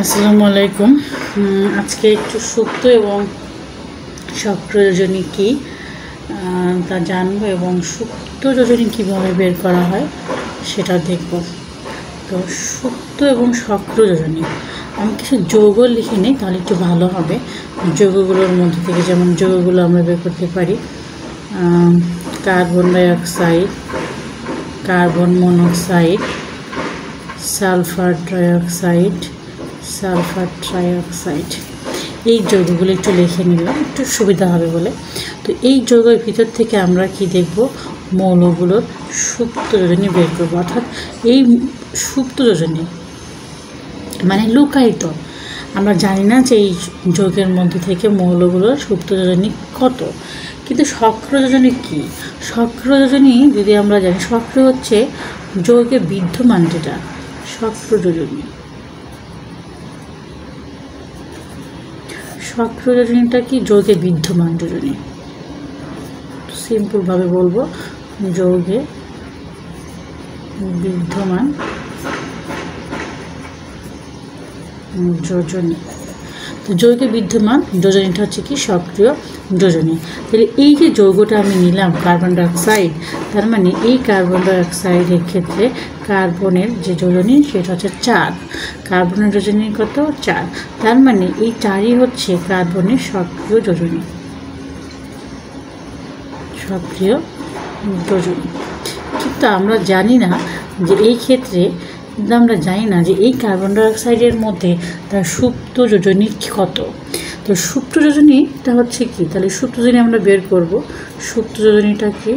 আসসালামু আলাইকুম। আজকে একটু সুপ্ত এবং সক্রিয় যোজনী কী তা জানবো এবং সুপ্ত যোজনী কীভাবে বের করা হয় সেটা দেখব। তো সুপ্ত এবং সক্রিয় যোজনী আমি কিছু যৌগ লিখে নিই, তাহলে একটু ভালো হবে। যৌগগুলোর মধ্যে থেকে যেমন যৌগগুলো আমরা বের করতে পারি: carbon dioxide, carbon monoxide, sulphur dioxide, sulphur trioxide. এই যৌগগুলো একটু লিখে নিলাম, একটু সুবিধা হবে বলে। তো এই যৌগের ভিতর থেকে আমরা কি দেখব? মৌলগুলোর সুপ্ত যোজনী বের করব। অর্থাৎ এই সুপ্ত যোজনী মানে লুকায়িত, আমরা জানি না যে এই যৌগের মধ্যে থেকে মৌলগুলোর সুপ্ত যোজনী কত। কিন্তু সক্রিয় যোজনী কী? সক্রিয় যোজনী যদি আমরা জানি, সক্রিয় হচ্ছে যৌগে বিদ্যমান, যেটা সক্রিয় যোজনী। সক্রিয় যোজনীটা কি? যৌগে বিদ্যমান যোজনী। সিম্পলভাবে বলবো, যৌগে বিদ্যমান যোজনী। তো যৌগে বিদ্যমান যোজনীটা হচ্ছে কি? সক্রিয় যোজনী। তাহলে এই যে যৌগটা আমি নিলাম কার্বন ডাইঅক্সাইড, তার মানে এই কার্বন ডাইঅক্সাইডের ক্ষেত্রে কার্বনের যে যোজনী সেটা হচ্ছে 4। কার্বনের যোজনী কত? 4। তার মানে এই 4ই হচ্ছে কার্বনের সক্রিয় যোজনী। সক্রিয় যোজনী। কিন্তু আমরা জানি না যে এই ক্ষেত্রে এই কার্বন ডাইঅক্সাইডের মধ্যে তার সুপ্ত যোজনী কত। তো সুপ্ত যোজনীটা হচ্ছে কি? তাহলে সুপ্ত যোজনী আমরা বের করব। সুপ্ত যোজনীটা কি?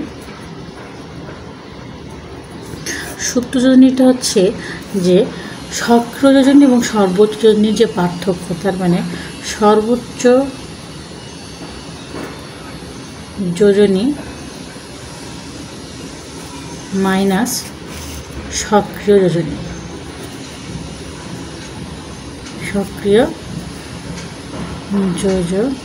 সুপ্ত যোজনীটা হচ্ছে যে সক্রিয় যোজনী এবং সর্বোচ্চ যোজনীর যে পার্থক্য, তার মানে সর্বোচ্চ যোজনী মাইনাস সক্রিয় যোজনী। সক্রিয় যোজনী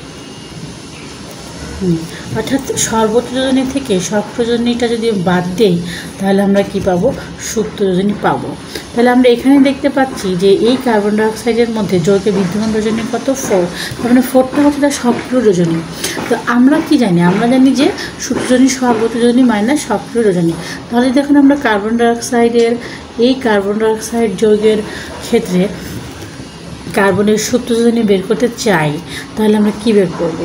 অর্থাৎ সর্বোচ্চ যোজনী থেকে সক্রিয় যোজনীটা যদি বাদ দেই, তাহলে আমরা কি পাবো? সুপ্ত যোজনী পাবো। তাহলে আমরা এখানে দেখতে পাচ্ছি যে এই কার্বন ডাইঅক্সাইডের মধ্যে যৌগে বিদ্যমান যোজনী কত? 4। তার মানে 4টা হচ্ছে তার সক্রিয় যোজনী। তো আমরা কি জানি? আমরা জানি যে সুপ্ত যোজনী সর্বোচ্চ যোজনী মাইনাস সক্রিয় যোজনী। তাহলে দেখুন, আমরা কার্বন ডাইঅক্সাইড যৌগের ক্ষেত্রে কার্বনের সুপ্ত যোজনী বের করতে চাই, তাহলে আমরা কি বের করব?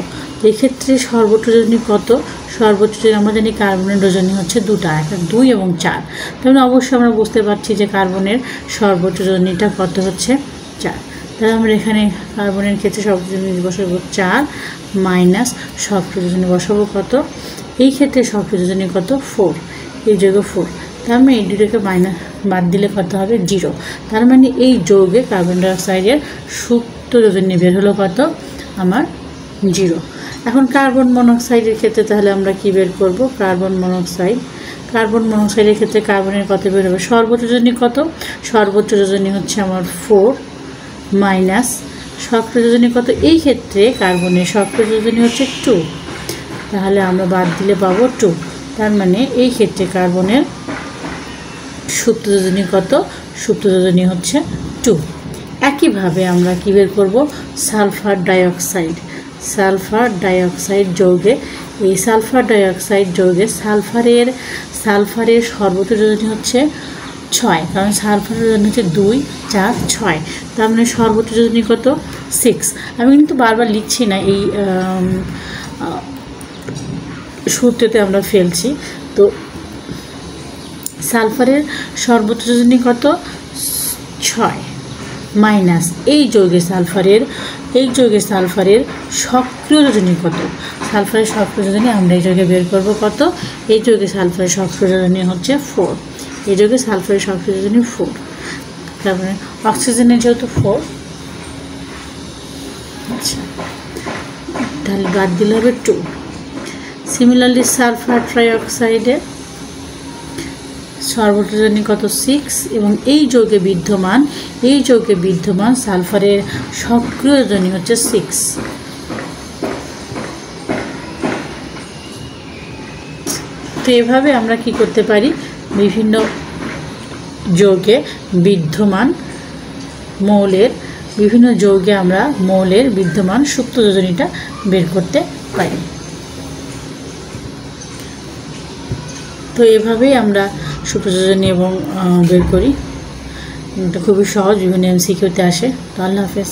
এক্ষেত্রে সর্বোচ্চ যোজনী কত? সর্বোচ্চ যোজনী আমরা জানি কার্বনের যোজনী হচ্ছে 2টা, একটা 2 এবং 4। তাহলে অবশ্যই আমরা বুঝতে পারছি যে কার্বনের সর্বোচ্চ যোজনীটা কত হচ্ছে? 4। তাহলে আমরা এখানে কার্বনের ক্ষেত্রে সর্বোচ্চ যোজনী বসাবো 4 মাইনাস সক্রিয় যোজনী বসাবো কত? এই ক্ষেত্রে সক্রিয় যোজনী কত? 4। এই যৌগে 4। তার মানে এই দুটোকে বাদ দিলে কত হবে? 0। তার মানে এই যৌগে কার্বন ডাইঅক্সাইডের সুপ্ত যোজনী বের হলো কত? আমার 0। এখন কার্বন মনোক্সাইডের ক্ষেত্রে তাহলে আমরা কি বের করব? কার্বন মনোক্সাইডের ক্ষেত্রে কার্বনের কত বের হবে? সর্বোচ্চ যোজনী কত? সর্বোচ্চ যোজনী হচ্ছে আমার 4 মাইনাস সক্রিয় যোজনী কত? এই ক্ষেত্রে কার্বনের সক্রিয় যোজনী হচ্ছে 2। তাহলে আমরা বাদ দিলে পাবো 2। তার মানে এই ক্ষেত্রে কার্বনের সুপ্ত যোজনী কত? সুপ্ত যোজনী হচ্ছে 2। একইভাবে আমরা কি বের করব? সালফার ডাইঅক্সাইড যৌগে, এই সালফার ডাইঅক্সাইড যৌগে সালফারের সর্বোচ্চ যোজনী হচ্ছে 6। কারণ সালফারের যোজনী হচ্ছে 2, 4, 6। তার মানে সর্বোচ্চ যোজনী কত? 6। আমি কিন্তু বারবার লিখছি না, এই সূত্রতে আমরা ফেলছি। তো সালফারের সর্বোচ্চ যোজনী কত? 6 মাইনাস এই যৌগে সালফারের সক্রিয় যোজনী কত? সালফারের সক্রিয় যোজনী আমরা এই যৌগে বের করব কত? এই যৌগে সালফারের সক্রিয় যোজনী হচ্ছে 4। এই যৌগে সালফারের সক্রিয় যোজনী 4। তারপরে অক্সিজেনের যেহেতু 4, আচ্ছা, তাহলে বাদ দিলে হবে 2। সিমিলারলি সালফার ট্রাইঅক্সাইডের সর্বোচ্চ যোজনী কত? 6। এবং এই যৌগে বিদ্যমান সালফারের সক্রিয় যোজনী হচ্ছে 6। তো এভাবে আমরা কি করতে পারি? বিভিন্ন যৌগে বিদ্যমান মৌলের বিভিন্ন যৌগে আমরা মৌলের বিদ্যমান সুপ্ত যোজনীটা বের করতে পারি। তো এভাবেই আমরা সুপ্ত যোজনী এবং বের করি। এটা খুবই সহজ, বিভিন্ন MCQতে আসে। তো আল্লাহ হাফেজ।